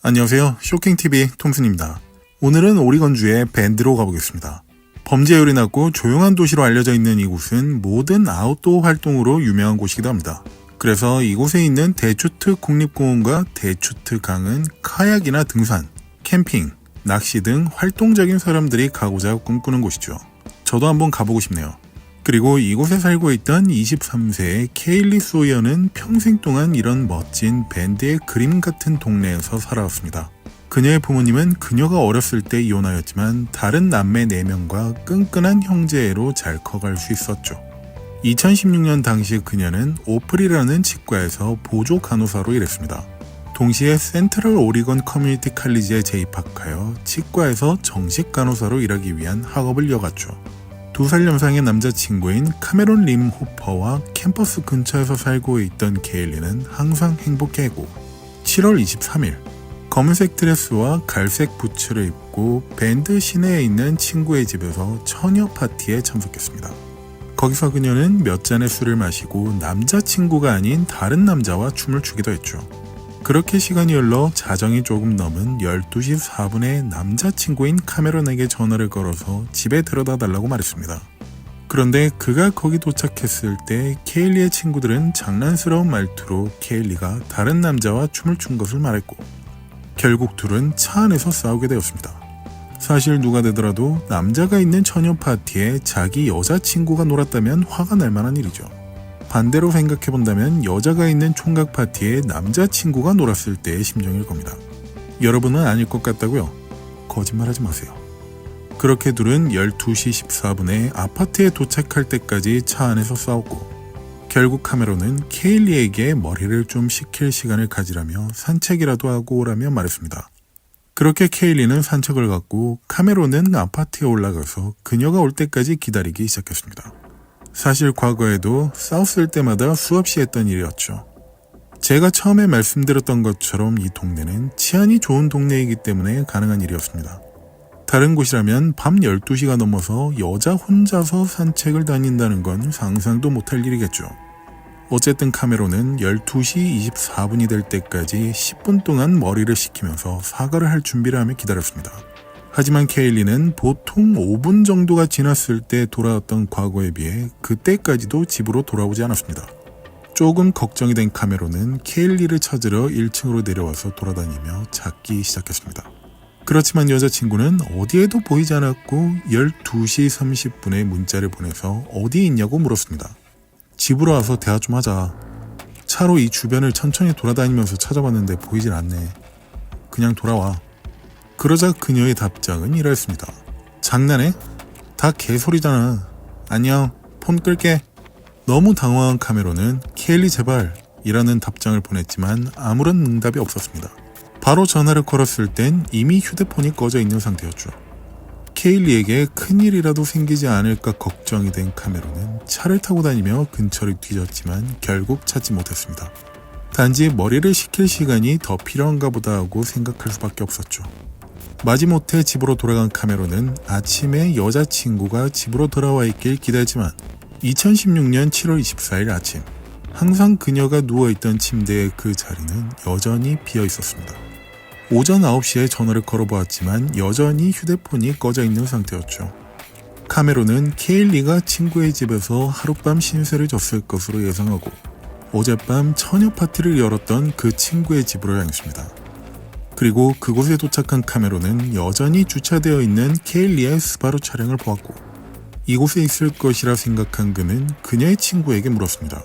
안녕하세요. 쇼킹TV 톰슨입니다. 오늘은 오리건주의 밴드로 가보겠습니다. 범죄율이 낮고 조용한 도시로 알려져 있는 이곳은 모든 아웃도어 활동으로 유명한 곳이기도 합니다. 그래서 이곳에 있는 데추트 국립공원과 데추트 강은 카약이나 등산, 캠핑, 낚시 등 활동적인 사람들이 가고자 꿈꾸는 곳이죠. 저도 한번 가보고 싶네요. 그리고 이곳에 살고 있던 23세의 케일리 소이어는 평생 동안 이런 멋진 밴드의 그림 같은 동네에서 살아왔습니다. 그녀의 부모님은 그녀가 어렸을 때 이혼하였지만 다른 남매 4명과 끈끈한 형제애로 잘 커갈 수 있었죠. 2016년 당시 그녀는 오프리라는 치과에서 보조 간호사로 일했습니다. 동시에 센트럴 오리건 커뮤니티 칼리지에 재입학하여 치과에서 정식 간호사로 일하기 위한 학업을 이어갔죠. 2살 연상의 남자친구인 카메론 림 호퍼와 캠퍼스 근처에서 살고 있던 케일리는 항상 행복해하고 7월 23일 검은색 드레스와 갈색 부츠를 입고 밴드 시내에 있는 친구의 집에서 처녀 파티에 참석했습니다. 거기서 그녀는 몇 잔의 술을 마시고 남자친구가 아닌 다른 남자와 춤을 추기도 했죠. 그렇게 시간이 흘러 자정이 조금 넘은 12시 4분에 남자친구인 카메론에게 전화를 걸어서 집에 데려다 달라고 말했습니다. 그런데 그가 거기 도착했을 때 케일리의 친구들은 장난스러운 말투로 케일리가 다른 남자와 춤을 춘 것을 말했고 결국 둘은 차 안에서 싸우게 되었습니다. 사실 누가 되더라도 남자가 있는 처녀 파티에 자기 여자친구가 놀았다면 화가 날 만한 일이죠. 반대로 생각해본다면 여자가 있는 총각 파티에 남자친구가 놀았을 때의 심정일 겁니다. 여러분은 아닐 것 같다고요? 거짓말하지 마세요. 그렇게 둘은 12시 14분에 아파트에 도착할 때까지 차 안에서 싸웠고 결국 카메론은 케일리에게 머리를 좀 식힐 시간을 가지라며 산책이라도 하고 오라며 말했습니다. 그렇게 케일리는 산책을 갔고 카메론은 아파트에 올라가서 그녀가 올 때까지 기다리기 시작했습니다. 사실 과거에도 싸웠을 때마다 수없이 했던 일이었죠. 제가 처음에 말씀드렸던 것처럼 이 동네는 치안이 좋은 동네이기 때문에 가능한 일이었습니다. 다른 곳이라면 밤 12시가 넘어서 여자 혼자서 산책을 다닌다는 건 상상도 못할 일이겠죠. 어쨌든 카메론은 12시 24분이 될 때까지 10분 동안 머리를 식히면서 사과를 할 준비를 하며 기다렸습니다. 하지만 케일리는 보통 5분 정도가 지났을 때 돌아왔던 과거에 비해 그때까지도 집으로 돌아오지 않았습니다. 조금 걱정이 된 카메론은 케일리를 찾으러 1층으로 내려와서 돌아다니며 찾기 시작했습니다. 그렇지만 여자친구는 어디에도 보이지 않았고 12시 30분에 문자를 보내서 어디 있냐고 물었습니다. 집으로 와서 대화 좀 하자. 차로 이 주변을 천천히 돌아다니면서 찾아봤는데 보이질 않네. 그냥 돌아와. 그러자 그녀의 답장은 이랬습니다. 장난해? 다 개소리잖아. 안녕, 폰 끌게. 너무 당황한 카메론은 케일리 제발 이라는 답장을 보냈지만 아무런 응답이 없었습니다. 바로 전화를 걸었을 땐 이미 휴대폰이 꺼져 있는 상태였죠. 케일리에게 큰일이라도 생기지 않을까 걱정이 된 카메론은 차를 타고 다니며 근처를 뒤졌지만 결국 찾지 못했습니다. 단지 머리를 식힐 시간이 더 필요한가 보다 하고 생각할 수밖에 없었죠. 마지못해 집으로 돌아간 카메론은 아침에 여자친구가 집으로 돌아와 있길 기대했지만 2016년 7월 24일 아침 항상 그녀가 누워있던 침대의 그 자리는 여전히 비어 있었습니다. 오전 9시에 전화를 걸어보았지만 여전히 휴대폰이 꺼져 있는 상태였죠. 카메론은 케일리가 친구의 집에서 하룻밤 신세를 졌을 것으로 예상하고 어젯밤 처녀 파티를 열었던 그 친구의 집으로 향했습니다. 그리고 그곳에 도착한 카메론은 여전히 주차되어 있는 케일리의 스바루 차량을 보았고 이곳에 있을 것이라 생각한 그는 그녀의 친구에게 물었습니다.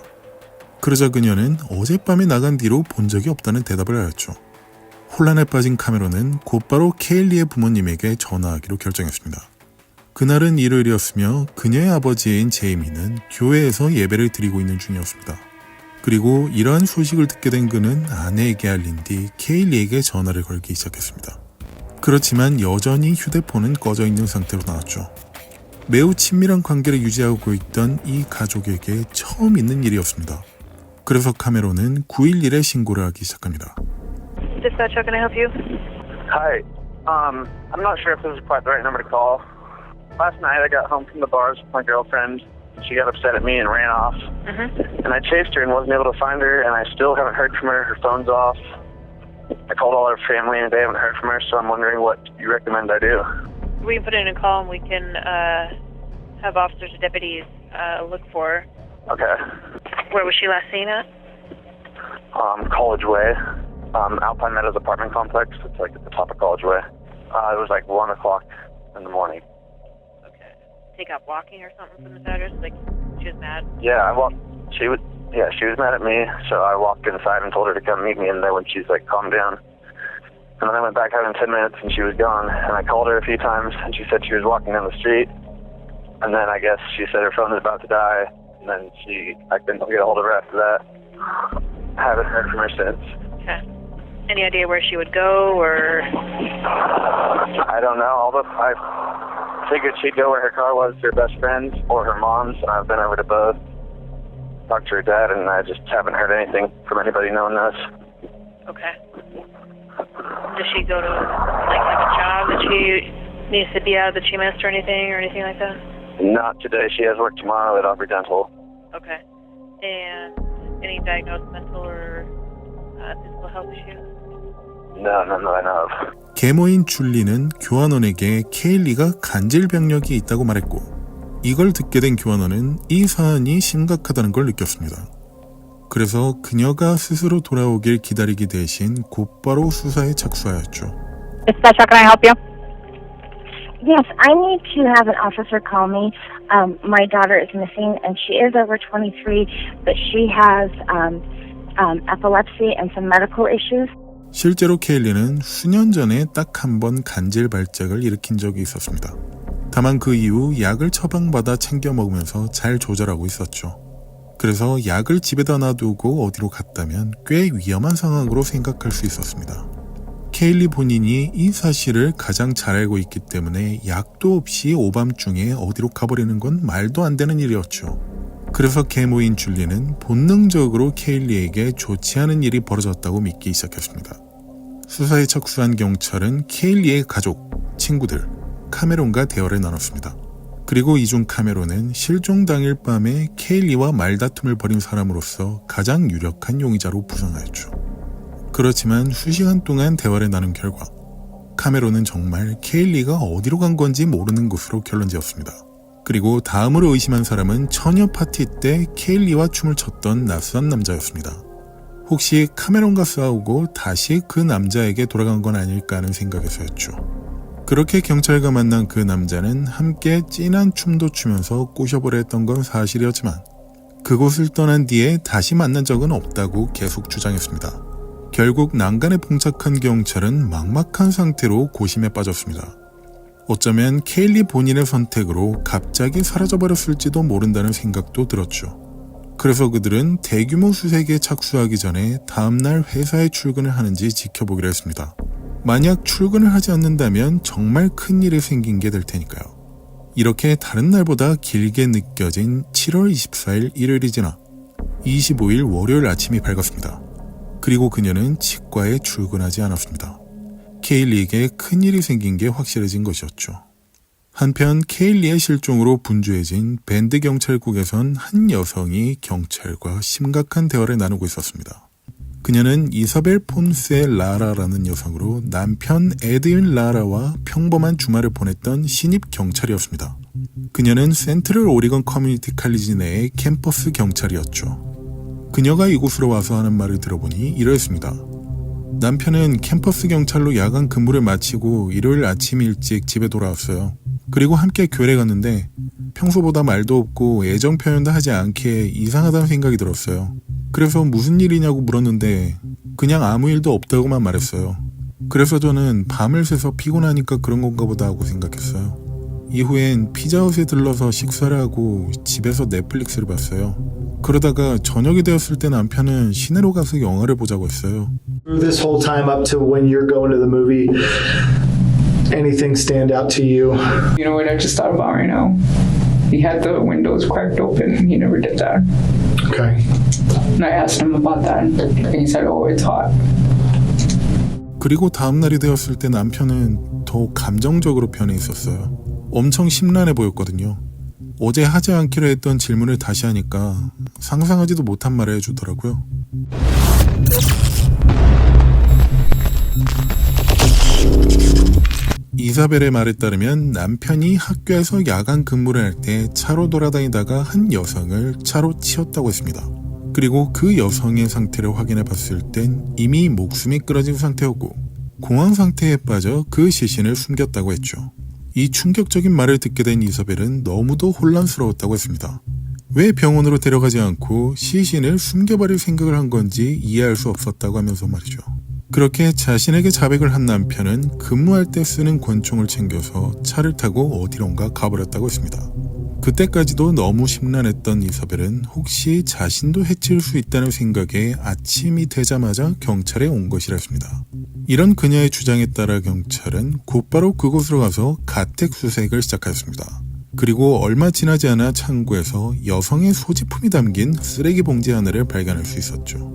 그러자 그녀는 어젯밤에 나간 뒤로 본 적이 없다는 대답을 하였죠. 혼란에 빠진 카메론은 곧바로 케일리의 부모님에게 전화하기로 결정했습니다. 그날은 일요일이었으며 그녀의 아버지인 제이미는 교회에서 예배를 드리고 있는 중이었습니다. 그리고 이러한 소식을 듣게 된 그는 아내에게 알린 뒤 케일리에게 전화를 걸기 시작했습니다. 그렇지만 여전히 휴대폰은 꺼져 있는 상태로 나왔죠. 매우 친밀한 관계를 유지하고 있던 이 가족에게 처음 있는 일이었습니다. 그래서 카메론은 911에 신고를 하기 시작합니다. Dispatch, how can I help you? Hi. I'm not sure if this is quite the right number to call. Last night I got home from the bars with my girlfriend. She got upset at me and ran off. And I chased her and wasn't able to find her, and I still haven't heard from her. Her phone's off. I called all her family and they haven't heard from her, so I'm wondering what you recommend I do. We can put in a call and we can have officers or deputies look for her. Okay. Where was she last seen at? College Way. Alpine Meadows apartment complex. It's like at the top of College Way. It was like 1 o'clock in the morning. Okay. Take up walking or something from this address? Like, she was mad? Yeah, she was mad at me, so I walked inside and told her to come meet me in there when she's like, calm down. And then I went back out in 10 minutes and she was gone. And I called her a few times and she said she was walking down the street. And then I guess she said her phone was about to die. And then I couldn't get a hold of her after that. I haven't heard from her since. Okay. Any idea where she would go, or? I don't know. I figured she'd go where her car was, to her best friend's or her mom's, and I've been over to both. Talked to her dad, and I just haven't heard anything from anybody knowing this. Okay. Does she go to, like, have a job that she needs to be out that she missed or anything like that? Not today. She has work tomorrow at Aubrey Dental. Okay. And any diagnosed mental or physical health issues? No, none that I know of. 계모인 줄리는 교환원에게 케일리가 간질병력이 있다고 말했고, 이걸 듣게 된 교환원은 이 사안이 심각하다는 걸 느꼈습니다. 그래서 그녀가 스스로 돌아오길 기다리기 대신 곧바로 수사에 착수하였죠. Dispatch, how can I help you? Yes, I need to have an officer call me. My daughter is missing, and she is over 23, but she has epilepsy and some medical issues. 실제로 케일리는 수년 전에 딱 한 번 간질 발작을 일으킨 적이 있었습니다. 다만 그 이후 약을 처방받아 챙겨 먹으면서 잘 조절하고 있었죠. 그래서 약을 집에다 놔두고 어디로 갔다면 꽤 위험한 상황으로 생각할 수 있었습니다. 케일리 본인이 이 사실을 가장 잘 알고 있기 때문에 약도 없이 오밤중에 어디로 가버리는 건 말도 안 되는 일이었죠. 그래서 계모인 줄리는 본능적으로 케일리에게 좋지 않은 일이 벌어졌다고 믿기 시작했습니다. 수사에 착수한 경찰은 케일리의 가족, 친구들, 카메론과 대화를 나눴습니다. 그리고 이중 카메론은 실종 당일 밤에 케일리와 말다툼을 벌인 사람으로서 가장 유력한 용의자로 부상하였죠. 그렇지만 수시간 동안 대화를 나눈 결과 카메론은 정말 케일리가 어디로 간 건지 모르는 것으로 결론지었습니다. 그리고 다음으로 의심한 사람은 처녀 파티 때 케일리와 춤을 췄던 낯선 남자였습니다. 혹시 카메론과 싸우고 다시 그 남자에게 돌아간 건 아닐까 하는 생각에서였죠. 그렇게 경찰과 만난 그 남자는 함께 진한 춤도 추면서 꼬셔보려 했던 건 사실이었지만 그곳을 떠난 뒤에 다시 만난 적은 없다고 계속 주장했습니다. 결국 난간에 봉착한 경찰은 막막한 상태로 고심에 빠졌습니다. 어쩌면 케일리 본인의 선택으로 갑자기 사라져버렸을지도 모른다는 생각도 들었죠. 그래서 그들은 대규모 수색에 착수하기 전에 다음날 회사에 출근을 하는지 지켜보기로 했습니다. 만약 출근을 하지 않는다면 정말 큰일이 생긴 게 될 테니까요. 이렇게 다른 날보다 길게 느껴진 7월 24일 일요일이 지나 25일 월요일 아침이 밝았습니다. 그리고 그녀는 치과에 출근하지 않았습니다. 케일리에게 큰일이 생긴 게 확실해진 것이었죠. 한편 케일리의 실종으로 분주해진 밴드 경찰국에선 한 여성이 경찰과 심각한 대화를 나누고 있었습니다. 그녀는 이사벨 폰세 라라라는 여성으로 남편 에드윈 라라와 평범한 주말을 보냈던 신입 경찰이었습니다. 그녀는 센트럴 오리건 커뮤니티 칼리지 내의 캠퍼스 경찰이었죠. 그녀가 이곳으로 와서 하는 말을 들어보니 이러했습니다. 남편은 캠퍼스 경찰로 야간 근무를 마치고 일요일 아침 일찍 집에 돌아왔어요. 그리고 함께 교회에 갔는데 평소보다 말도 없고 애정 표현도 하지 않게 이상하다는 생각이 들었어요. 그래서 무슨 일이냐고 물었는데 그냥 아무 일도 없다고만 말했어요. 그래서 저는 밤을 새서 피곤하니까 그런 건가 보다 하고 생각했어요. 이후엔 피자헛에 들러서 식사를 하고 집에서 넷플릭스를 봤어요. 그러다가 저녁이 되었을 때 남편은 시내로 가서 영화를 보자고 했어요. This whole time up to when you're going to the movie, anything stand out to you? You know what I just thought about right now? He had the windows cracked open. He never did that. Okay. And I asked him about that, and he said, "Oh, it's hot." 그리고 다음 날이 되었을 때 남편은 더 감정적으로 변해 있었어요. 엄청 심란해 보였거든요. 어제 하지 않기로 했던 질문을 다시 하니까 상상하지도 못한 말을 해주더라고요. 이사벨의 말에 따르면 남편이 학교에서 야간 근무를 할 때 차로 돌아다니다가 한 여성을 차로 치었다고 했습니다. 그리고 그 여성의 상태를 확인해 봤을 땐 이미 목숨이 끊어진 상태였고 공황 상태에 빠져 그 시신을 숨겼다고 했죠. 이 충격적인 말을 듣게 된 이사벨은 너무도 혼란스러웠다고 했습니다. 왜 병원으로 데려가지 않고 시신을 숨겨버릴 생각을 한 건지 이해할 수 없었다고 하면서 말이죠. 그렇게 자신에게 자백을 한 남편은 근무할 때 쓰는 권총을 챙겨서 차를 타고 어디론가 가버렸다고 했습니다. 그때까지도 너무 심란했던 이사벨은 혹시 자신도 해칠 수 있다는 생각에 아침이 되자마자 경찰에 온 것이라 했습니다. 이런 그녀의 주장에 따라 경찰은 곧바로 그곳으로 가서 가택 수색을 시작하였습니다. 그리고 얼마 지나지 않아 창고에서 여성의 소지품이 담긴 쓰레기 봉지 하나를 발견할 수 있었죠.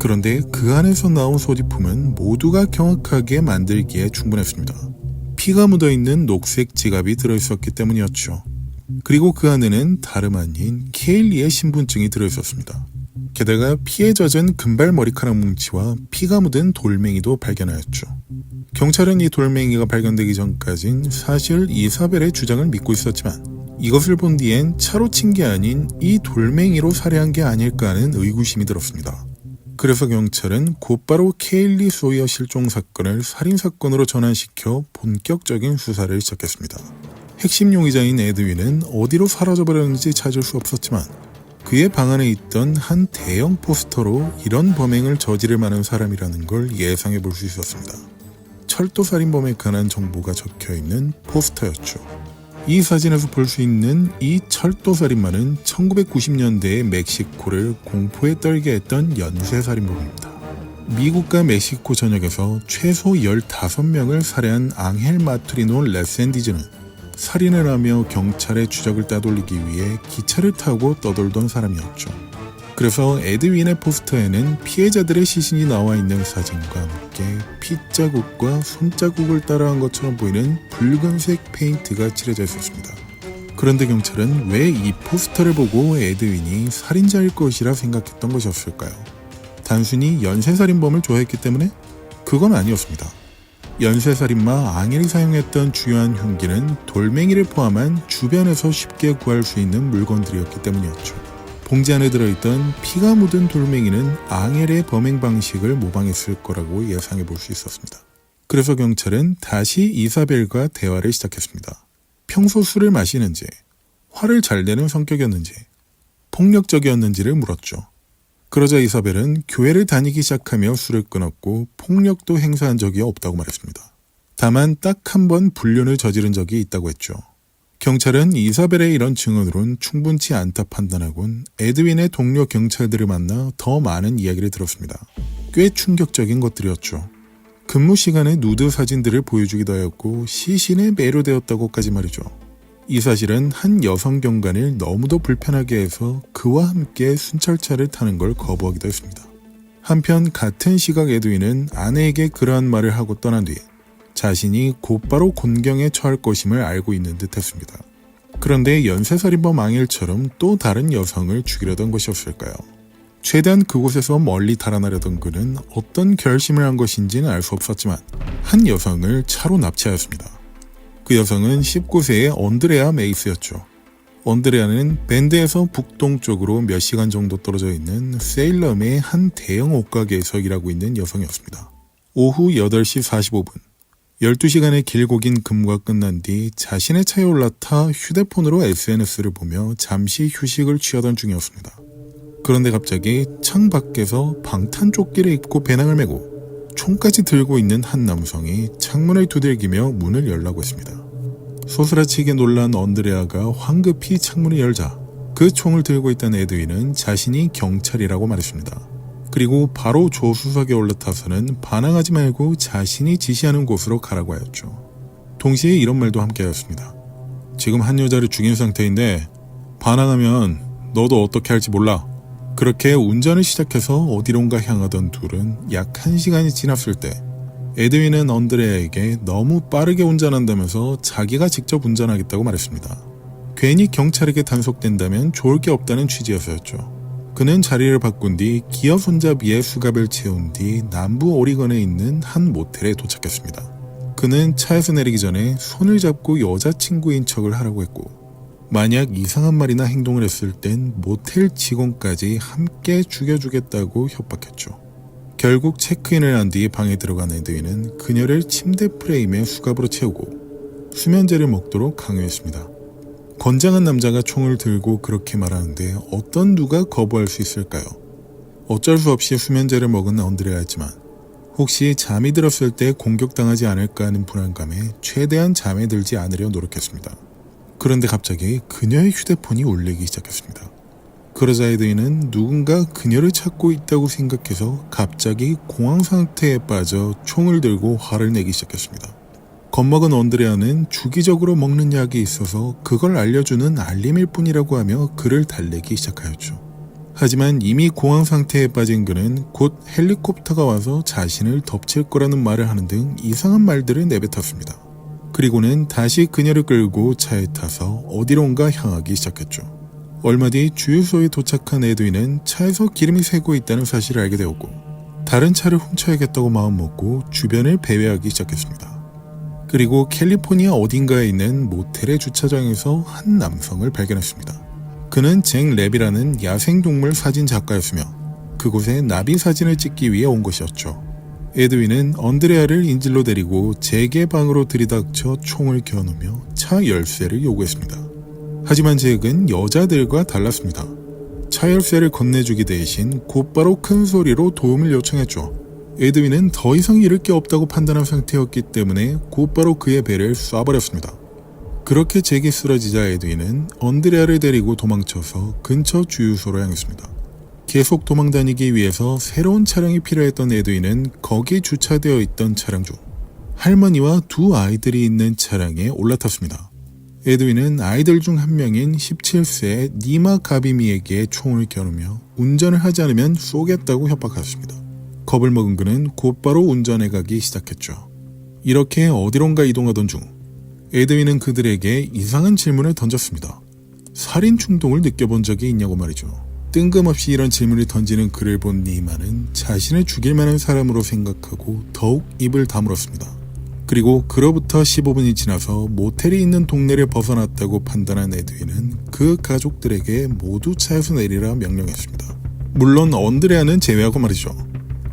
그런데 그 안에서 나온 소지품은 모두가 경악하게 만들기에 충분했습니다. 피가 묻어있는 녹색 지갑이 들어있었기 때문이었죠. 그리고 그 안에는 다름 아닌 케일리의 신분증이 들어있었습니다. 게다가 피에 젖은 금발 머리카락 뭉치와 피가 묻은 돌멩이도 발견하였죠. 경찰은 이 돌멩이가 발견되기 전까진 사실 이사벨의 주장을 믿고 있었지만 이것을 본 뒤엔 차로 친 게 아닌 이 돌멩이로 살해한 게 아닐까 하는 의구심이 들었습니다. 그래서 경찰은 곧바로 케일리 소이어 실종 사건을 살인사건으로 전환시켜 본격적인 수사를 시작했습니다. 핵심 용의자인 에드윈은 어디로 사라져버렸는지 찾을 수 없었지만 그의 방 안에 있던 한 대형 포스터로 이런 범행을 저지를 만한 사람이라는 걸 예상해 볼 수 있었습니다. 철도살인범에 관한 정보가 적혀있는 포스터였죠. 이 사진에서 볼 수 있는 이 철도살인마는 1990년대의 멕시코를 공포에 떨게 했던 연쇄살인범입니다. 미국과 멕시코 전역에서 최소 15명을 살해한 앙헬 마투리노 레센디즈는 살인을 하며 경찰의 추적을 따돌리기 위해 기차를 타고 떠돌던 사람이었죠. 그래서 에드윈의 포스터에는 피해자들의 시신이 나와 있는 사진과 함께 핏자국과 손자국을 따라한 것처럼 보이는 붉은색 페인트가 칠해져 있었습니다. 그런데 경찰은 왜 이 포스터를 보고 에드윈이 살인자일 것이라 생각했던 것이었을까요? 단순히 연쇄살인범을 좋아했기 때문에? 그건 아니었습니다. 연쇄살인마 앙헬이 사용했던 주요한 흉기는 돌멩이를 포함한 주변에서 쉽게 구할 수 있는 물건들이었기 때문이었죠. 봉지 안에 들어있던 피가 묻은 돌멩이는 앙헬의 범행 방식을 모방했을 거라고 예상해 볼 수 있었습니다. 그래서 경찰은 다시 이사벨과 대화를 시작했습니다. 평소 술을 마시는지, 화를 잘 내는 성격이었는지, 폭력적이었는지를 물었죠. 그러자 이사벨은 교회를 다니기 시작하며 술을 끊었고 폭력도 행사한 적이 없다고 말했습니다. 다만 딱 한 번 불륜을 저지른 적이 있다고 했죠. 경찰은 이사벨의 이런 증언으론 충분치 않다 판단하곤 에드윈의 동료 경찰들을 만나 더 많은 이야기를 들었습니다. 꽤 충격적인 것들이었죠. 근무 시간에 누드 사진들을 보여주기도 하였고 시신에 매료되었다고까지 말이죠. 이 사실은 한 여성 경관을 너무도 불편하게 해서 그와 함께 순찰차를 타는 걸 거부하기도 했습니다. 한편 같은 시각 에드윈은 아내에게 그러한 말을 하고 떠난 뒤 자신이 곧바로 곤경에 처할 것임을 알고 있는 듯 했습니다. 그런데 연쇄살인범 앙헬처럼 또 다른 여성을 죽이려던 것이었을까요? 최대한 그곳에서 멀리 달아나려던 그는 어떤 결심을 한 것인지는 알 수 없었지만 한 여성을 차로 납치하였습니다. 그 여성은 19세의 언드레아 메이스였죠. 언드레아는 밴드에서 북동쪽으로 몇 시간 정도 떨어져 있는 세일럼의 한 대형 옷가게에서 일하고 있는 여성이었습니다. 오후 8시 45분 12시간의 길고 긴 근무가 끝난 뒤 자신의 차에 올라타 휴대폰으로 SNS를 보며 잠시 휴식을 취하던 중이었습니다. 그런데 갑자기 창 밖에서 방탄조끼를 입고 배낭을 메고 총까지 들고 있는 한 남성이 창문을 두들기며 문을 열라고 했습니다. 소스라치게 놀란 언드레아가 황급히 창문을 열자 그 총을 들고 있던 에드윈은 자신이 경찰이라고 말했습니다. 그리고 바로 조수석에 올라타서는 반항하지 말고 자신이 지시하는 곳으로 가라고 하였죠. 동시에 이런 말도 함께 하였습니다. 지금 한 여자를 죽인 상태인데 반항하면 너도 어떻게 할지 몰라. 그렇게 운전을 시작해서 어디론가 향하던 둘은 약 1시간이 지났을 때 에드윈은 언드레아에게 너무 빠르게 운전한다면서 자기가 직접 운전하겠다고 말했습니다. 괜히 경찰에게 단속된다면 좋을 게 없다는 취지여서였죠. 그는 자리를 바꾼 뒤 기어 손잡이에 수갑을 채운 뒤 남부 오리건에 있는 한 모텔에 도착했습니다. 그는 차에서 내리기 전에 손을 잡고 여자친구인 척을 하라고 했고, 만약 이상한 말이나 행동을 했을 땐 모텔 직원까지 함께 죽여주겠다고 협박했죠. 결국 체크인을 한 뒤 방에 들어간 에드윈은 그녀를 침대 프레임에 수갑으로 채우고 수면제를 먹도록 강요했습니다. 건장한 남자가 총을 들고 그렇게 말하는데 어떤 누가 거부할 수 있을까요? 어쩔 수 없이 수면제를 먹은 언드레아였지만 혹시 잠이 들었을 때 공격당하지 않을까 하는 불안감에 최대한 잠에 들지 않으려 노력했습니다. 그런데 갑자기 그녀의 휴대폰이 울리기 시작했습니다. 그러자 에드윈은 누군가 그녀를 찾고 있다고 생각해서 갑자기 공황 상태에 빠져 총을 들고 화를 내기 시작했습니다. 겁먹은 언드레아는 주기적으로 먹는 약이 있어서 그걸 알려주는 알림일 뿐이라고 하며 그를 달래기 시작하였죠. 하지만 이미 공황 상태에 빠진 그는 곧 헬리콥터가 와서 자신을 덮칠 거라는 말을 하는 등 이상한 말들을 내뱉었습니다. 그리고는 다시 그녀를 끌고 차에 타서 어디론가 향하기 시작했죠. 얼마 뒤 주유소에 도착한 에드윈은 차에서 기름이 새고 있다는 사실을 알게 되었고 다른 차를 훔쳐야겠다고 마음먹고 주변을 배회하기 시작했습니다. 그리고 캘리포니아 어딘가에 있는 모텔의 주차장에서 한 남성을 발견했습니다. 그는 잭 랩이라는 야생동물 사진 작가였으며 그곳에 나비 사진을 찍기 위해 온 것이었죠. 에드윈은 언드레아를 인질로 데리고 잭의 방으로 들이닥쳐 총을 겨누며 차 열쇠를 요구했습니다. 하지만 잭은 여자들과 달랐습니다. 차 열쇠를 건네주기 대신 곧바로 큰 소리로 도움을 요청했죠. 에드윈은 더 이상 잃을 게 없다고 판단한 상태였기 때문에 곧바로 그의 배를 쏴버렸습니다. 그렇게 잭이 쓰러지자 에드윈은 언드레아를 데리고 도망쳐서 근처 주유소로 향했습니다. 계속 도망다니기 위해서 새로운 차량이 필요했던 에드윈은 거기 주차되어 있던 차량 중 할머니와 두 아이들이 있는 차량에 올라탔습니다. 에드윈은 아이들 중 한 명인 17세 니마 가비미에게 총을 겨누며 운전을 하지 않으면 쏘겠다고 협박하였습니다. 겁을 먹은 그는 곧바로 운전해 가기 시작했죠. 이렇게 어디론가 이동하던 중 에드윈은 그들에게 이상한 질문을 던졌습니다. 살인 충동을 느껴본 적이 있냐고 말이죠. 뜬금없이 이런 질문을 던지는 그를 본 니마는 자신을 죽일 만한 사람으로 생각하고 더욱 입을 다물었습니다. 그리고 그로부터 15분이 지나서 모텔이 있는 동네를 벗어났다고 판단한 에드윈은 그 가족들에게 모두 차에서 내리라 명령했습니다. 물론 언드레아는 제외하고 말이죠.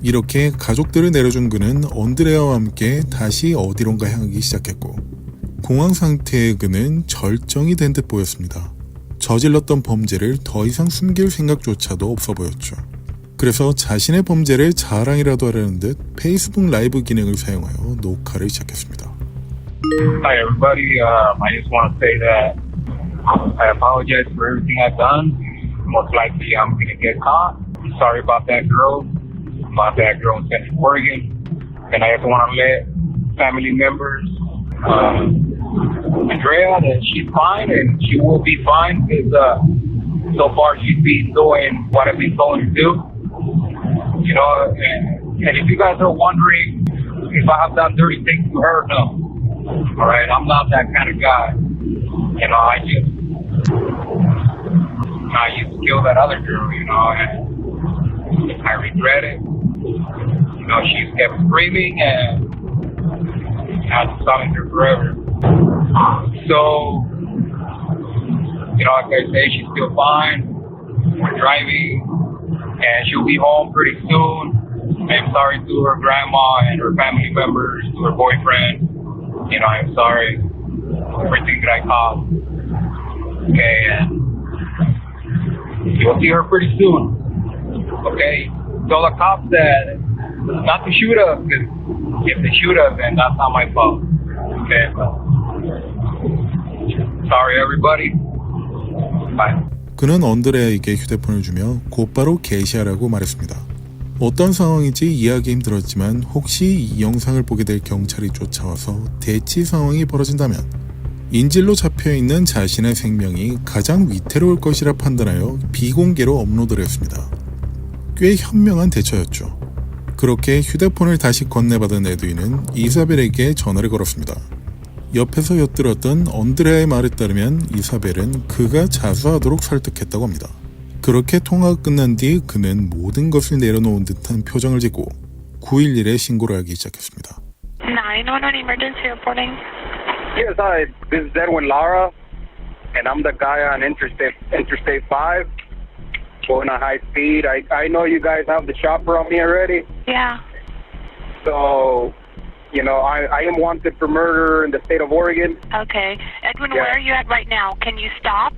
이렇게 가족들을 내려준 그는 언드레아와 함께 다시 어디론가 향하기 시작했고 공황 상태의 그는 절정이 된 듯 보였습니다. 저질렀던 범죄를 더 이상 숨길 생각조차도 없어 보였죠. 그래서 자신의 범죄를 자랑이라도 하려는 듯 페이스북 라이브 기능을 사용하여 녹화를 시작했습니다. Hi everybody, I just want to say that I apologize for everything I've done. Most likely I'm going to get caught. I'm sorry about that girl in Central Oregon. And I also want to let family members, Andrea, that she's fine and she will be fine because so far she's been doing what I've been told to do. You know, and if you guys are wondering if I have done dirty things to her, no. Alright, I'm not that kind of guy. You know, I used to kill that other girl, you know, and I regret it. You know, she kept screaming and I was telling her forever. So, you know, like I say, she's still fine. We're driving and she'll be home pretty soon. I'm sorry to her grandma and her family members, to her boyfriend. You know, I'm sorry for everything that I caused. Okay, and you'll see her pretty soon. Okay, tell the cops that not to shoot us, because if they shoot us, then that's not my fault. Okay, so sorry everybody. Bye. 그는 언드레아에게 휴대폰을 주며 곧바로 게시하라고 말했습니다. 어떤 상황인지 이해하기 힘들었지만 혹시 이 영상을 보게 될 경찰이 쫓아와서 대치 상황이 벌어진다면 인질로 잡혀있는 자신의 생명이 가장 위태로울 것이라 판단하여 비공개로 업로드를 했습니다. 꽤 현명한 대처였죠. 그렇게 휴대폰을 다시 건네받은 에드윈은 이사벨에게 전화를 걸었습니다. 옆에서 엿들었던 언드레아의 말에 따르면 이사벨은 그가 자수하도록 설득했다고 합니다. 그렇게 통화가 끝난 뒤 그는 모든 것을 내려놓은 듯한 표정을 짓고 911에 신고를 하기 시작했습니다. 911 emergency reporting. Yes, hi. This is Edwin Lara, and I'm the guy on Interstate 5 going at high speed. I know you guys have the chopper on me already. Yeah. So, you know, I am wanted for murder in the state of Oregon. Okay. Edwin, Yeah. where are you at right now? Can you stop?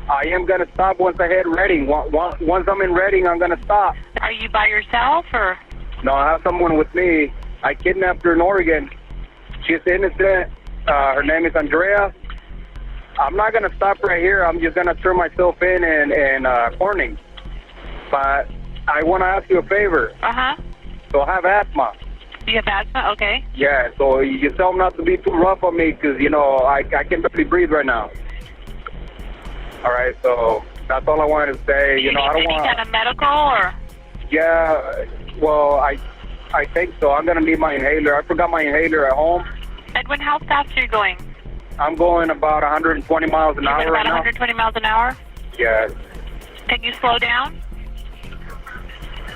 I am going to stop once I hit Reading. Once I'm in Reading, I'm going to stop. Are you by yourself or? No, I have someone with me. I kidnapped her in Oregon. She's innocent. Her name is Andrea. I'm not going to stop right here. I'm just going to turn myself in Corning. But I want to ask you a favor. Uh-huh. So I have asthma. You have asthma? Okay. Yeah, so you tell them not to be too rough on me because, you know, I can barely breathe right now. All right, so that's all I wanted to say. You know, I don't any want kind of medical or? Yeah, well, I think so. I'm going to need my inhaler. I forgot my inhaler at home. Edwin, how fast are you going? I'm going about 120 miles an You're hour going right about now. 120 miles an hour? Yeah. Can you slow down?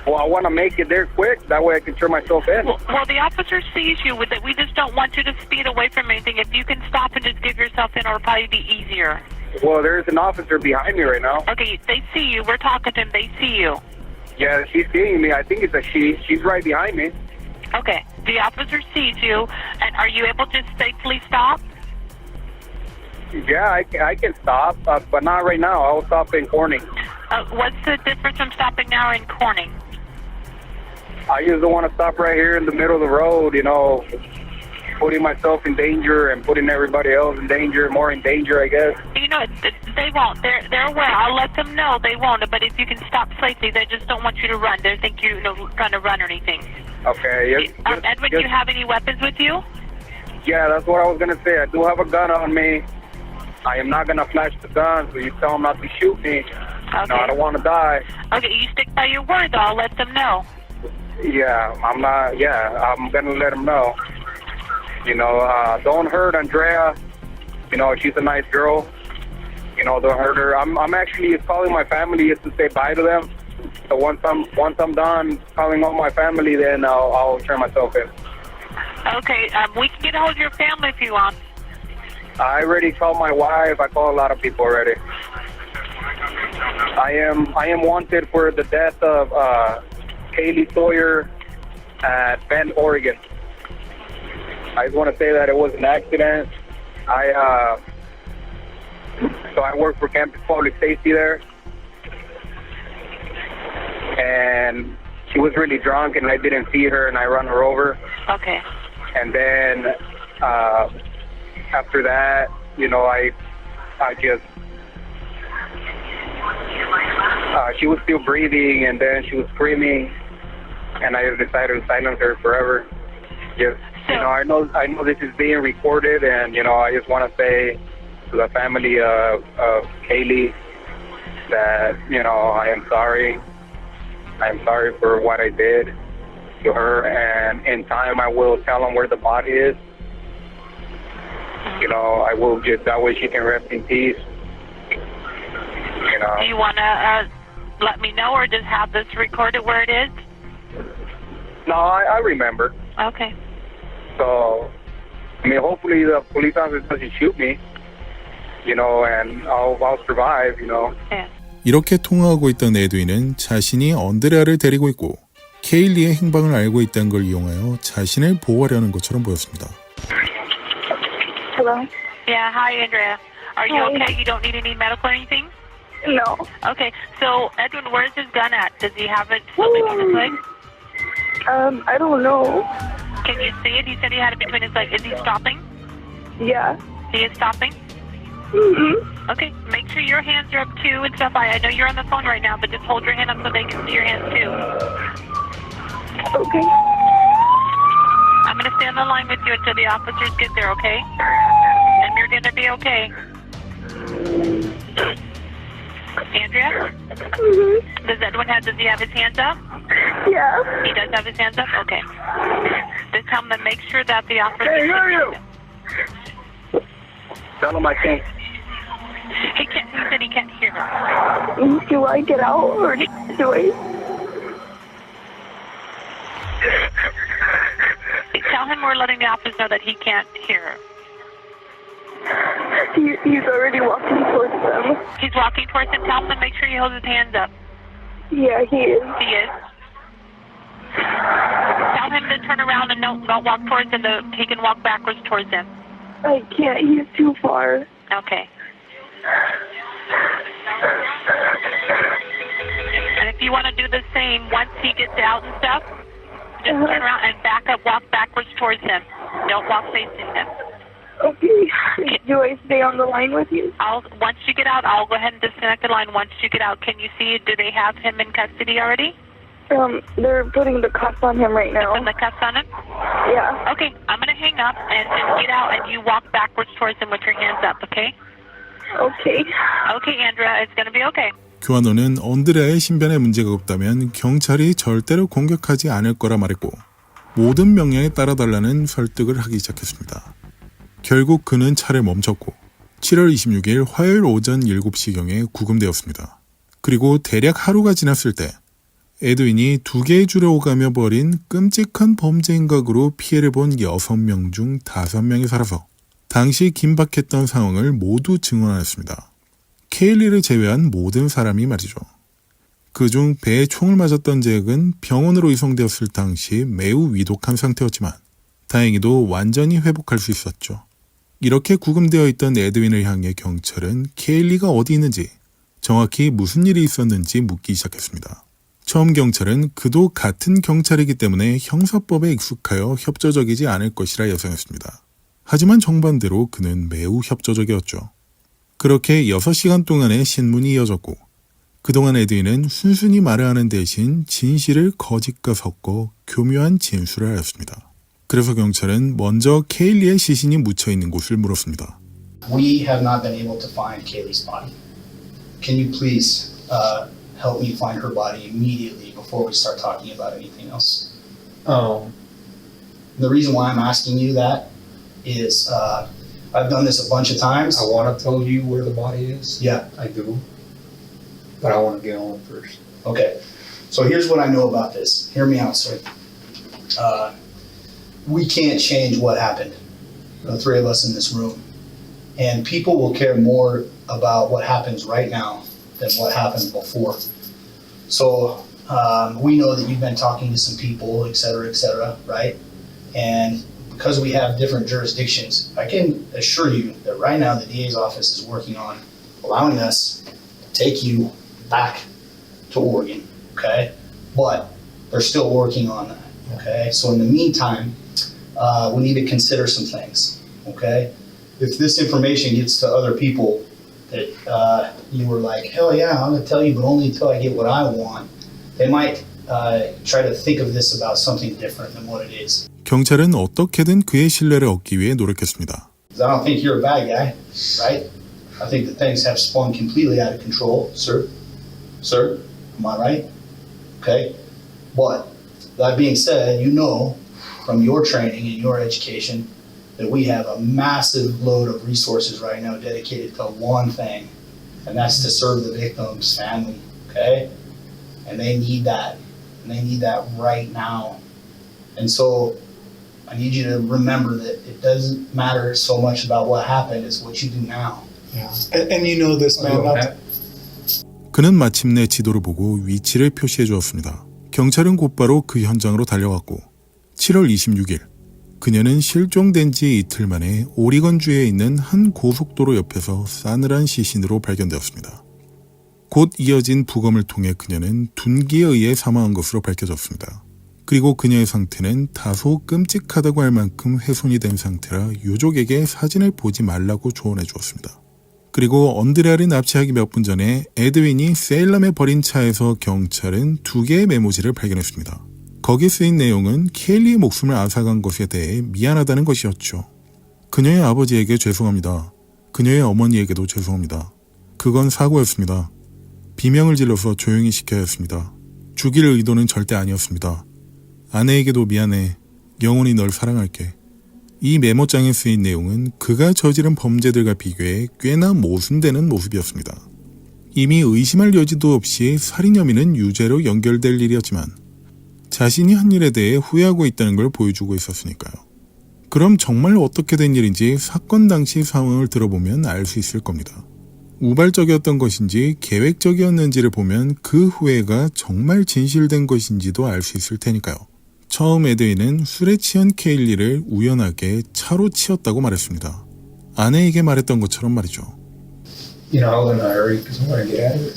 Well, I want to make it there quick. That way I can turn myself in. Well, the officer sees you. With it. We just don't want you to speed away from anything. If you can stop and just give yourself in, it'll probably be easier. Well, there's an officer behind me right now. Okay, they see you. We're talking to them. They see you. Yeah, she's seeing me. I think it's a she. She's right behind me. Okay, the officer sees you, and are you able to safely stop? Yeah, I can stop, but not right now. I'll stop in Corning. What's the difference from stopping now in Corning? I just don't want to stop right here in the middle of the road, you know, putting myself in danger and putting everybody else in danger, more in danger, I guess. You know, they won't. They're aware. I'll let them know they won't. But if you can stop safely, they just don't want you to run. They think you're trying to run or anything. Okay. Yes, Edwin, do you have any weapons with you? Yeah, that's what I was going to say. I do have a gun on me. I am not going to flash the gun, so you tell them not to shoot me. Okay. No, I don't want to die. Okay, you stick by your word, though. I'll let them know. Yeah, I'm going to let them know. You know, don't hurt Andrea. You know, she's a nice girl. You know, don't hurt her. I'm actually calling my family just to say bye to them. So once I'm done calling all my family, then I'll turn myself in. Okay, we can get a hold of your family if you want. I already called my wife. I called a lot of people already. I am wanted for the death of Kaylee Sawyer at Bend, Oregon. I just want to say that it was an accident. So I work for Campus Public Safety there, and she was really drunk, and I didn't see her, and I ran her over. Okay. And then after that, you know, I just she was still breathing, and then she was screaming, and I decided to silence her forever. Just, you know, I know this is being recorded, and you know, I just want to say to the family of Kaylee that, you know, I am sorry. I am sorry for what I did to her, and in time I will tell them where the body is. You know, I will just, that way she can rest in peace. You know. Do you want to let me know or just have this recorded where it is? No, I remember. Okay. So, I mean, hopefully the police officer doesn't shoot me, you know, and I'll survive, you know. Yeah. 이렇게 통화하고 있던 에드윈은 자신이 언드레아를 데리고 있고 케일리의 행방을 알고 있다는 걸 이용하여 자신을 보호하려는 것처럼 보였습니다. Hello? Yeah, hi, Andrea. Are you Hi. okay? You don't need any medical or anything? No. Okay, so, Edwin, where's his gun at? Does he have it still between his legs? I don't know. Can you see it? He said he had it between his legs. Is he stopping? Yeah. He is stopping? Mm-hmm. Okay, make sure your hands are up too and stuff. I know you're on the phone right now, but just hold your hand up so they can see your hands too. Okay. I'm going to stay on the line with you until the officers get there, okay? And you're going to be okay. Andrea? Mm-hmm. Does he have his hands up? Yeah. He does have his hands up? Okay. Just tell him to make sure that the officers... Hey, who are you? Tell him I can't. He said he can't hear her. Do I get out or do I? Tell him we're letting the officer know that he can't hear her. He's already walking towards them. He's walking towards him. Tell him to make sure he holds his hands up. Yeah, he is. He is. Tell him to turn around and don't walk towards him. He can walk backwards towards him. I can't. He's too far. Okay. And if you want to do the same, once he gets out and stuff, just turn around and walk backwards towards him. Don't walk facing him. Okay. Do I stay on the line with you? Once you get out, I'll go ahead and disconnect the line. Once you get out, can you see, do they have him in custody already? They're putting the cuffs on him right now. Putting the cuffs on him? Yeah. Okay, I'm going to hang up and get out, and you walk backwards towards him with your hands up, okay? Okay. Okay, Andrea, it's going to be okay. 교환원은 언드레아의 신변에 문제가 없다면 경찰이 절대로 공격하지 않을 거라 말했고 모든 명령에 따라달라는 설득을 하기 시작했습니다. 결국 그는 차를 멈췄고 7월 26일 화요일 오전 7시경에 구금되었습니다. 그리고 대략 하루가 지났을 때 에드윈이 2개의 줄에 오가며 벌인 끔찍한 범죄 행각으로 피해를 본 6명 중 5명이 살아서 당시 긴박했던 상황을 모두 증언하였습니다. 케일리를 제외한 모든 사람이 말이죠. 그중 배에 총을 맞았던 잭은 병원으로 이송되었을 당시 매우 위독한 상태였지만 다행히도 완전히 회복할 수 있었죠. 이렇게 구금되어 있던 에드윈을 향해 경찰은 케일리가 어디 있는지 정확히 무슨 일이 있었는지 묻기 시작했습니다. 처음 경찰은 그도 같은 경찰이기 때문에 형사법에 익숙하여 협조적이지 않을 것이라 예상했습니다. 하지만 정반대로 그는 매우 협조적이었죠. 그렇게 6시간 동안의 신문이 이어졌고 그동안 에드윈은 순순히 말을 하는 대신 진실을 거짓과 섞어 교묘한 진술을 하였습니다. 그래서 경찰은 먼저 케일리의 시신이 묻혀있는 곳을 물었습니다. We have not been able to find Kaylee's body. Can you please help me find her body immediately before we start talking about anything else? The reason why I'm asking you that is I've done this a bunch of times. I want to tell you where the body is. Yeah. I do. But I want to get home first. Okay. So here's what I know about this. Hear me out, sir. We can't change what happened, the three of us in this room. And people will care more about what happens right now than what happened before. So we know that you've been talking to some people, et cetera, right? And because we have different jurisdictions, I can assure you that right now the DA's office is working on allowing us to take you back to Oregon, okay? But they're still working on that, okay? So in the meantime, we need to consider some things, okay? If this information gets to other people that you were like, hell yeah, I'm gonna tell you, but only until I get what I want, they might try to think of this about something different than what it is. 경찰은 어떻게든 그의 신뢰를 얻기 위해 노력했습니다. I don't think you're a bad guy, right? I think that things have spun completely out of control, sir. Sir, am I right? Okay. But that being said, you know from your training and your education that we have a massive load of resources right now dedicated to one thing, and that's to serve the victim's family, okay? And they need that, and they need that right now. And so I need you to remember that it doesn't matter so much about what happened, it's what you do now. Yeah. And you know this, man. 그는 마침내 지도를 보고 위치를 표시해 주었습니다. 경찰은 곧바로 그 현장으로 달려갔고 7월 26일 그녀는 실종된 지 이틀 만에 오리건주에 있는 한 고속도로 옆에서 싸늘한 시신으로 발견되었습니다. 곧 이어진 부검을 통해 그녀는 둔기에 의해 사망한 것으로 밝혀졌습니다. 그리고 그녀의 상태는 다소 끔찍하다고 할 만큼 훼손이 된 상태라 유족에게 사진을 보지 말라고 조언해 주었습니다. 그리고 언드레아를 납치하기 몇 분 전에 에드윈이 세일럼에 버린 차에서 경찰은 2개의 메모지를 발견했습니다. 거기 쓰인 내용은 케일리의 목숨을 앗아간 것에 대해 미안하다는 것이었죠. 그녀의 아버지에게 죄송합니다. 그녀의 어머니에게도 죄송합니다. 그건 사고였습니다. 비명을 질러서 조용히 시켜야 했습니다. 죽일 의도는 절대 아니었습니다. 아내에게도 미안해. 영원히 널 사랑할게. 이 메모장에 쓰인 내용은 그가 저지른 범죄들과 비교해 꽤나 모순되는 모습이었습니다. 이미 의심할 여지도 없이 살인 혐의는 유죄로 연결될 일이었지만 자신이 한 일에 대해 후회하고 있다는 걸 보여주고 있었으니까요. 그럼 정말 어떻게 된 일인지 사건 당시 상황을 들어보면 알 수 있을 겁니다. 우발적이었던 것인지 계획적이었는지를 보면 그 후회가 정말 진실된 것인지도 알 수 있을 테니까요. 처음 에드윈은 술에 취한 케일리를 우연하게 차로 치었다고 말했습니다. 아내에게 말했던 것처럼 말이죠. You know, I was in a hurry because I wanted to get out of it.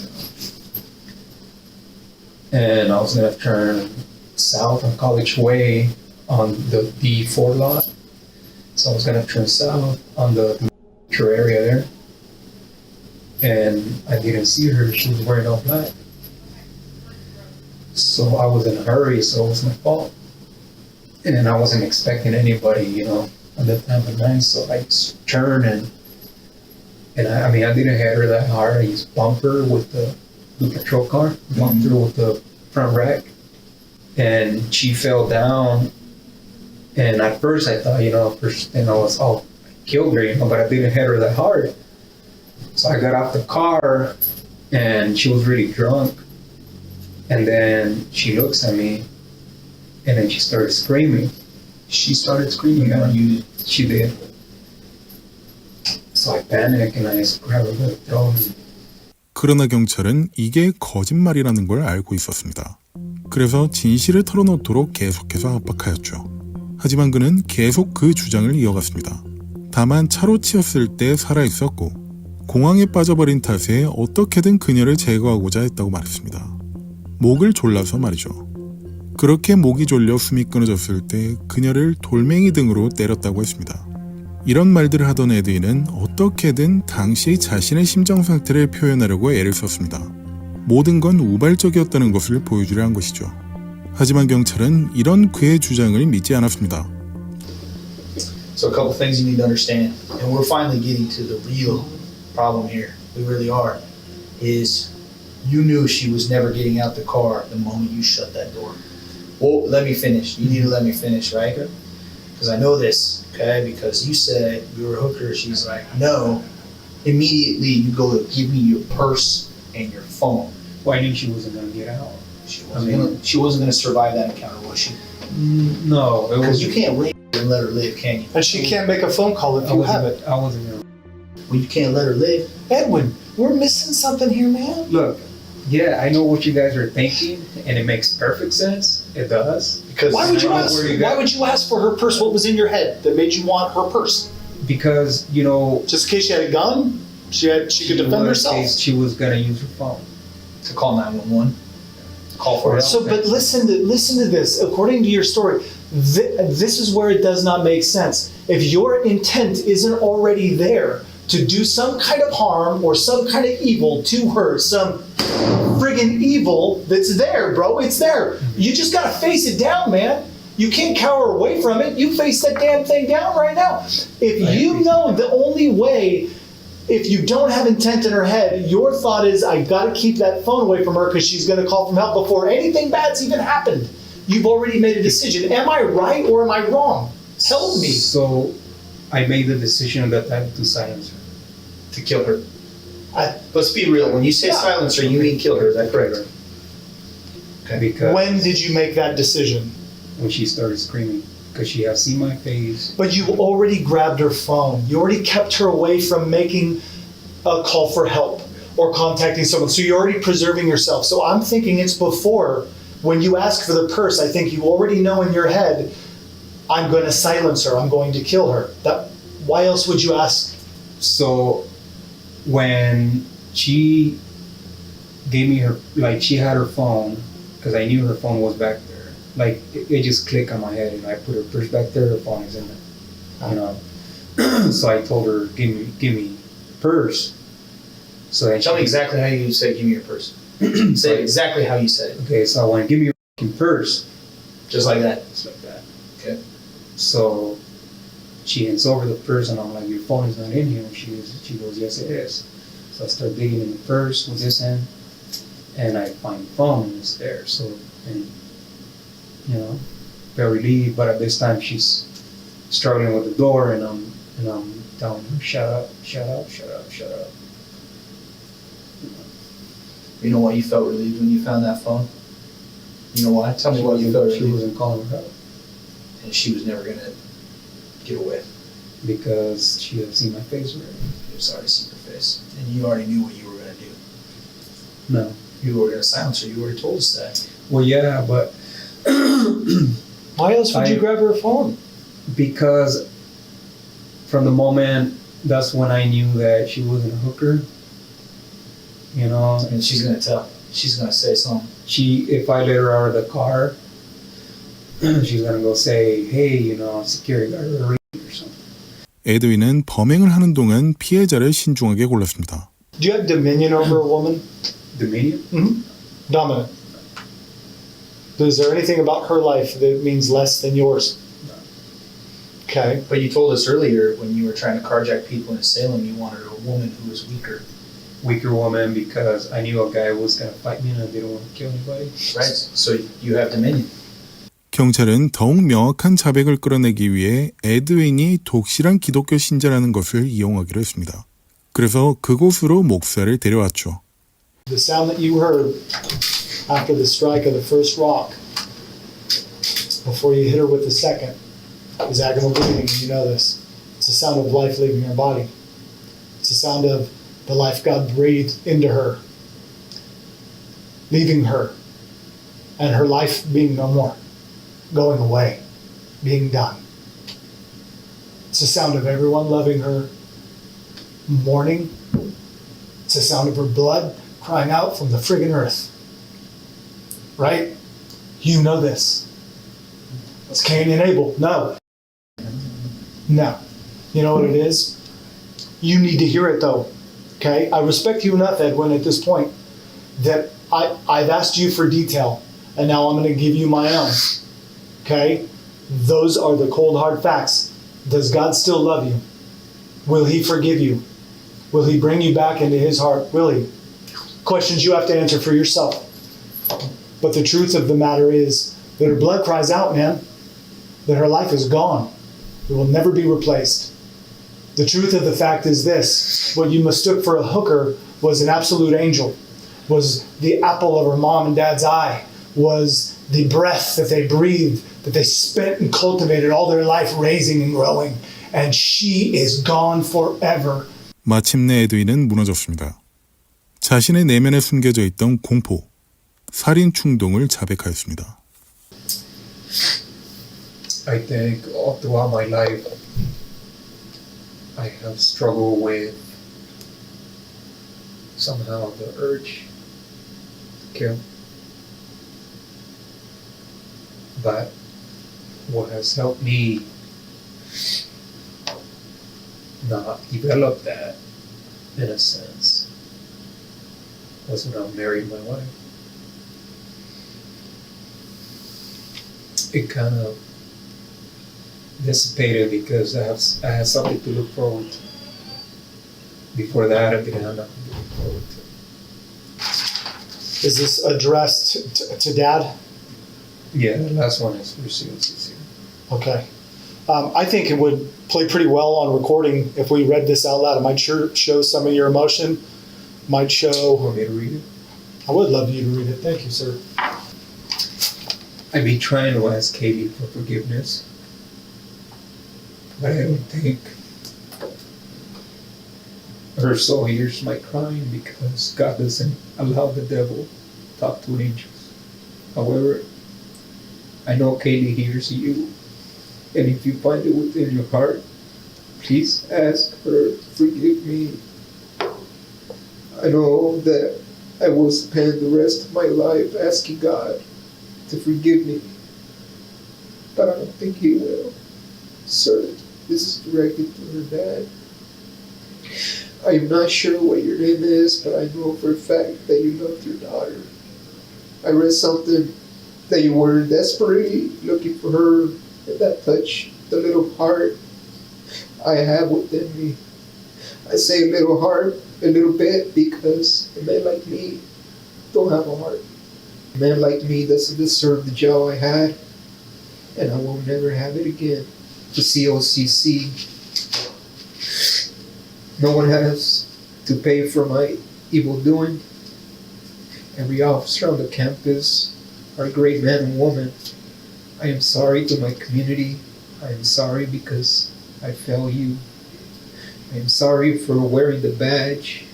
And I was going to turn south on College Way on the B4 lot. So I was going to turn south on the area there. And I didn't see her. She was wearing all black. So I was in a hurry, so it was my fault. And I wasn't expecting anybody, you know, at that time of night. So I just turned and I didn't hit her that hard. I just bumped her with the patrol car, bumped her with the front rack, and she fell down. And at first I thought, you know, first thing I was, I killed her, you know, but I didn't hit her that hard. So I got off the car, and she was really drunk. And then she looks at me, and then she started screaming. She started screaming at you. She did. So I panicked and I just grabbed her by the throat. 그러나 경찰은 이게 거짓말이라는 걸 알고 있었습니다. 그래서 진실을 털어놓도록 계속해서 압박하였죠. 하지만 그는 계속 그 주장을 이어갔습니다. 다만 차로 치였을 때 살아있었고 공황에 빠져버린 탓에 어떻게든 그녀를 제거하고자 했다고 말했습니다. 목을 졸라서 말이죠. 그렇게 목이 졸려 숨이 끊어졌을 때 그녀를 돌멩이 등으로 때렸다고 했습니다. 이런 말들을 하던 에드윈은 어떻게든 당시 자신의 심정 상태를 표현하려고 애를 썼습니다. 모든 건 우발적이었다는 것을 보여주려 한 것이죠. 하지만 경찰은 이런 그의 주장을 믿지 않았습니다. So a couple things you need to understand, and we're finally getting to the real problem here. We really are. Is you knew she was never getting out the car the moment you shut that door. Well, let me finish. You need to let me finish, right? Because I know this, okay? Because you said you were a hooker. She's like, no. Immediately you go to give me your purse and your phone. Well, I knew she wasn't going to get out. She wasn't gonna survive that encounter, was she? No, it Because was. you can't rape her and let her live, can you? And she can't make a phone call if you have it. I wasn't going to. Well, you can't let her live. Edwin, we're missing something here, man. Look, yeah, I know what you guys are thinking, and it makes perfect sense. It does. Because Why would you I know ask? where you Why got- would you ask for her purse? What was in your head that made you want her purse? Because, you know, Just in case she had a gun, she could defend herself. She was going to use her phone. to call 911, call for help. So, but listen to this. According to your story, this is where it does not make sense. If your intent isn't already there to do some kind of harm or some kind of evil to her, some friggin' evil that's there, bro. It's there. You just gotta face it down, man. You can't cower away from it. You face that damn thing down right now. If you know the only way, if you don't have intent in her head, your thought is, I gotta keep that phone away from her because she's gonna call from help before anything bad's even happened. You've already made a decision. Am I right or am I wrong? Tell me. So I made the decision that time to silence her. To kill her. Let's be real. When you say silence her, you mean kill her. Is that correct? Okay. Because When did you make that decision? when she started screaming, because she had seen my face. But you already grabbed her phone. You already kept her away from making a call for help or contacting someone. So you're already preserving yourself. So I'm thinking it's before, when you ask for the purse, I think you already know in your head, I'm going to silence her. I'm going to kill her. Why else would you ask? So when she gave me her, like she had her phone, because I knew her phone was back there. Like it just clicked on my head, and I put her purse back there. Her phone is in there, you know. So I told her, give me purse. So then Tell me she- exactly how you said, give me your purse. Say exactly how you said it. Okay, so I want to give me your fucking purse, Just like that. just like that. Okay. So she hands over the purse, and I'm like, your phone is not in here. And she goes, yes, it is. So I start digging in the purse with this hand, and I find the phone, and it's there. So, and, you know, very relieved, but at this time she's struggling with the door, and I'm telling her, shut up, shut up, shut up, shut up. You know why you felt relieved when you found that phone? You know why? Tell me why you felt She relieved. wasn't calling her out And she was never gonna get away. because she had seen my face already. You just already seen her face. And you already knew what you were gonna do. No. You were gonna silence her. You already told us that. Well, yeah, but Why else would you grab her phone? because from the moment, that's when I knew that she wasn't a hooker. You know, And she's gonna tell. She's gonna say something. if I let her out of the car, she's gonna go say, hey, you know, security guard or something. 에드윈은 범행을 하는 동안 피해자를 신중하게 골랐습니다. Do you have dominion over a woman? Dominion? Mm-hmm. Dominant. Is there anything about her life that means less than yours? Okay. But you told us earlier when you were trying to carjack people in Salem, you wanted a woman who was weaker. Weaker woman because I knew a guy was gonna fight me and I didn't want to kill anybody. Right. So you have dominion. 경찰은 더욱 명확한 자백을 끌어내기 위해 에드윈이 독실한 기독교 신자라는 것을 이용하기로 했습니다. 그래서 그곳으로 목사를 데려왔죠. The sound that you heard after the strike of the first rock, before you hit her with the second, is agonal breathing, and you know this. It's the sound of life leaving her body. It's the sound of the life God breathed into her, leaving her, and her life being no more, going away, being done. It's the sound of everyone loving her, mourning. It's the sound of her blood crying out from the friggin' earth. Right? You know this. It's Cain and Abel. No. No. You know what it is? You need to hear it though. Okay? I respect you enough, Edwin, at this point, that I've asked you for detail, and now I'm going to give you my own. Okay? Those are the cold hard facts. Does God still love you? Will He forgive you? Will He bring you back into His heart? Will He? Questions you have to answer for yourself. But the truth of the matter is that her blood cries out, man, that her life is gone. It will never be replaced. The truth of the fact is this: what you mistook for a hooker was an absolute angel, was the apple of her mom and dad's eye, was the breath that they breathed, that they spent and cultivated all their life raising and growing. And she is gone forever. 마침내 에드윈은 무너졌습니다. 자신의 내면에 숨겨져 있던 공포, 살인 충동을 자백하였습니다. I think all throughout my life, I have struggled with somehow the urge to kill. But what has helped me not develop that, in a sense, was when I married my wife. It kind of dissipated because I had something to look forward to. Before that, I didn't have nothing to look forward to. Is this addressed to Dad? Yeah, the last one is for CLCC. Okay. I think it would play pretty well on recording if we read this out loud. It might show some of your emotion. Might show. Want me to read it? I would love you to read it. Thank you, sir. I've been trying to ask Katie for forgiveness, but I don't think her soul hears my crying because God doesn't allow the devil to talk to angels. However, I know Katie hears you, and if you find it within your heart, please ask her to forgive me. I know that I will spend the rest of my life asking God to forgive me, but I don't think He will. Sir, this is directed to her dad. I am not sure what your name is, but I know for a fact that you loved your daughter. I read something that you were desperately looking for her, and that touched the little heart I have within me. I say little heart a little bit because a man like me don't have a heart. A man like me doesn't deserve the job I had, and I will never have it again. the COCC. No one has to pay for my evil doing. Every officer on the campus are great men and women. I am sorry to my community. I am sorry because I failed you. I am sorry for wearing the badge.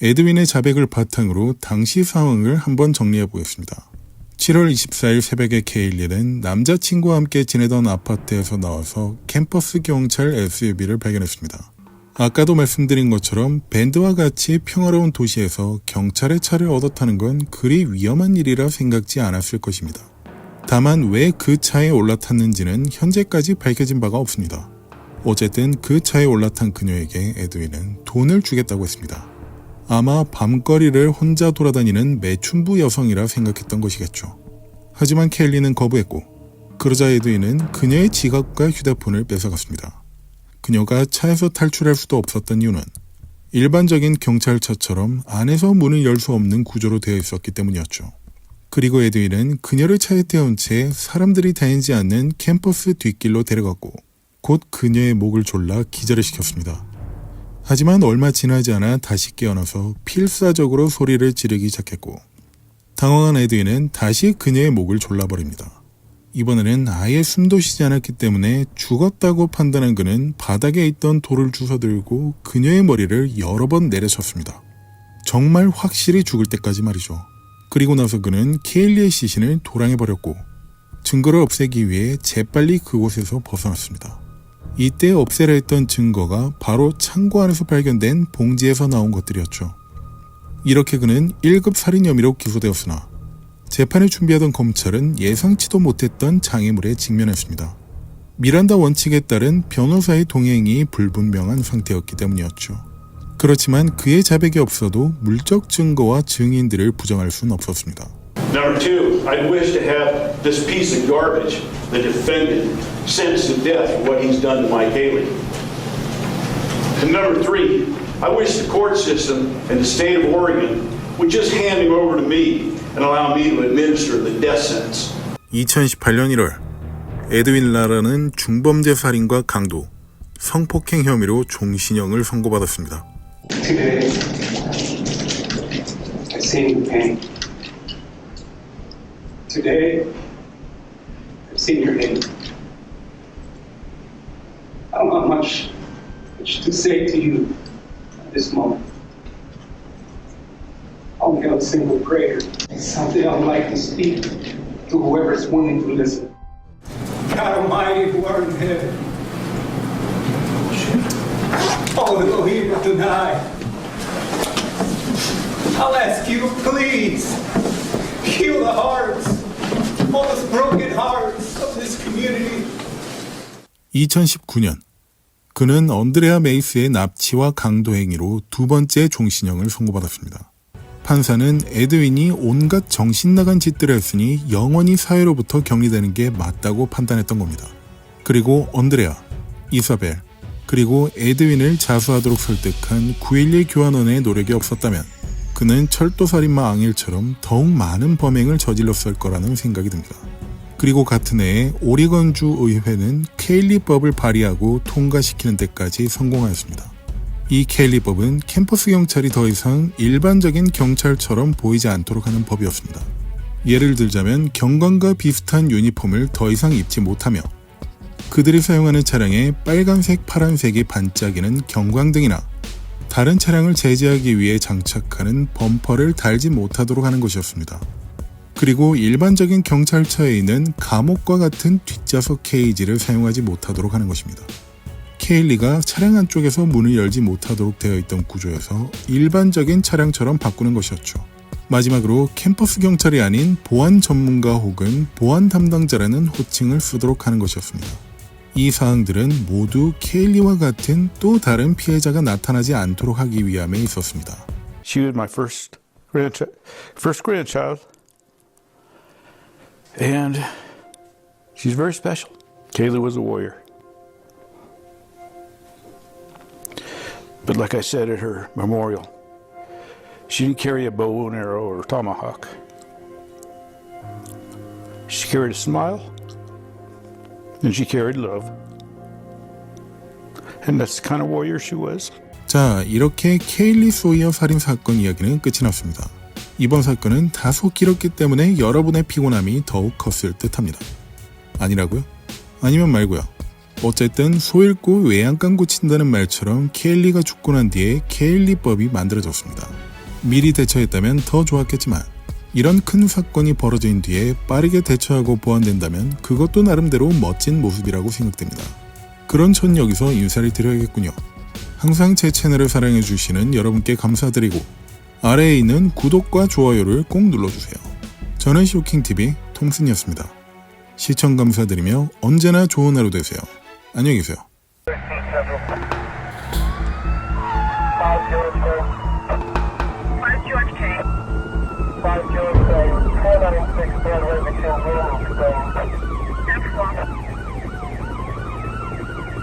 에드윈의 자백을 바탕으로 당시 상황을 한번 정리해 보겠습니다. 7월 24일 새벽에 케일리는 남자친구와 함께 지내던 아파트에서 나와서 캠퍼스 경찰 SUV를 발견했습니다. 아까도 말씀드린 것처럼 밴드와 같이 평화로운 도시에서 경찰의 차를 얻어 타는 건 그리 위험한 일이라 생각지 않았을 것입니다. 다만 왜 그 차에 올라탔는지는 현재까지 밝혀진 바가 없습니다. 어쨌든 그 차에 올라탄 그녀에게 에드윈은 돈을 주겠다고 했습니다. 아마 밤거리를 혼자 돌아다니는 매춘부 여성이라 생각했던 것이겠죠. 하지만 켈리는 거부했고, 그러자 에드윈은 그녀의 지갑과 휴대폰을 뺏어갔습니다. 그녀가 차에서 탈출할 수도 없었던 이유는 일반적인 경찰차처럼 안에서 문을 열 수 없는 구조로 되어 있었기 때문이었죠. 그리고 에드윈은 그녀를 차에 태운 채 사람들이 다니지 않는 캠퍼스 뒷길로 데려갔고 곧 그녀의 목을 졸라 기절을 시켰습니다. 하지만 얼마 지나지 않아 다시 깨어나서 필사적으로 소리를 지르기 시작했고 당황한 에드윈은 다시 그녀의 목을 졸라버립니다. 이번에는 아예 숨도 쉬지 않았기 때문에 죽었다고 판단한 그는 바닥에 있던 돌을 주워들고 그녀의 머리를 여러 번 내려쳤습니다. 정말 확실히 죽을 때까지 말이죠. 그리고 나서 그는 케일리의 시신을 도랑해버렸고 증거를 없애기 위해 재빨리 그곳에서 벗어났습니다. 이때 없애려 했던 증거가 바로 창고 안에서 발견된 봉지에서 나온 것들이었죠. 이렇게 그는 1급 살인 혐의로 기소되었으나 재판을 준비하던 검찰은 예상치도 못했던 장애물에 직면했습니다. 미란다 원칙에 따른 변호사의 동행이 불분명한 상태였기 때문이었죠. 그렇지만 그의 자백이 없어도 물적 증거와 증인들을 부정할 수는 없었습니다. Number two, I wish to have this piece of garbage, the defendant, sentenced to death for what he's done to Mike Haley. And number three, I wish the court system in the state of Oregon would just hand him over to me and allow me to administer the death sentence. 2018년 1월, 에드윈 라라는 중범죄 살인과 강도, 성폭행 혐의로 종신형을 선고받았습니다. Today, I seen your pain. Today, I've seen your hate. I don't have much to say to you at this moment. I only have a single prayer. Something I'd like to speak to whoever is willing to listen. God Almighty, who art in heaven, all Elohim Adonai, I'll ask you, please, heal the hearts, all those broken hearts of this community. 2019년, 그는 언드레아 메이스의 납치와 강도 행위로 두 번째 종신형을 선고받았습니다. 판사는 에드윈이 온갖 정신나간 짓들을 했으니 영원히 사회로부터 격리되는 게 맞다고 판단했던 겁니다. 그리고 언드레아, 이사벨, 그리고 에드윈을 자수하도록 설득한 9.11 교환원의 노력이 없었다면 그는 철도살인마 앙헬처럼 더욱 많은 범행을 저질렀을 거라는 생각이 듭니다. 그리고 같은 해에 오리건주 의회는 케일리법을 발의하고 통과시키는 데까지 성공하였습니다. 이 케일리법은 캠퍼스 경찰이 더 이상 일반적인 경찰처럼 보이지 않도록 하는 법이었습니다. 예를 들자면 경관과 비슷한 유니폼을 더 이상 입지 못하며 그들이 사용하는 차량에 빨간색, 파란색이 반짝이는 경광등이나 다른 차량을 제지하기 위해 장착하는 범퍼를 달지 못하도록 하는 것이었습니다. 그리고 일반적인 경찰차에 있는 감옥과 같은 뒷좌석 케이지를 사용하지 못하도록 하는 것입니다. 케일리가 차량 안쪽에서 문을 열지 못하도록 되어 있던 구조에서 일반적인 차량처럼 바꾸는 것이었죠. 마지막으로 캠퍼스 경찰이 아닌 보안 전문가 혹은 보안 담당자라는 호칭을 쓰도록 하는 것이었습니다. 이 사항들은 모두 케일리와 같은 또 다른 피해자가 나타나지 않도록 하기 위함에 있었습니다. She was my first grandchild, and she's very special. Kaylee was a warrior. But like I said at her memorial, she didn't carry a bow and arrow or a tomahawk. She carried a smile, and she carried love. And that's the kind of warrior she was. 자, 이렇게 케일리 소이어 살인 사건 이야기는 끝이 났습니다. 이번 사건은 다소 길었기 때문에 여러분의 피곤함이 더욱 컸을 듯합니다. 아니라고요? 아니면 말고요. 어쨌든 소 잃고 외양간 고친다는 말처럼 케일리가 죽고 난 뒤에 케일리법이 만들어졌습니다. 미리 대처했다면 더 좋았겠지만 이런 큰 사건이 벌어진 뒤에 빠르게 대처하고 보완된다면 그것도 나름대로 멋진 모습이라고 생각됩니다. 그런 전 여기서 인사를 드려야겠군요. 항상 제 채널을 사랑해주시는 여러분께 감사드리고 아래에 있는 구독과 좋아요를 꼭 눌러주세요. 저는 쇼킹TV 톰슨이었습니다. 시청 감사드리며 언제나 좋은 하루 되세요. 안녕히 계세요. George K. 5 George K. 496 Grand River Hill,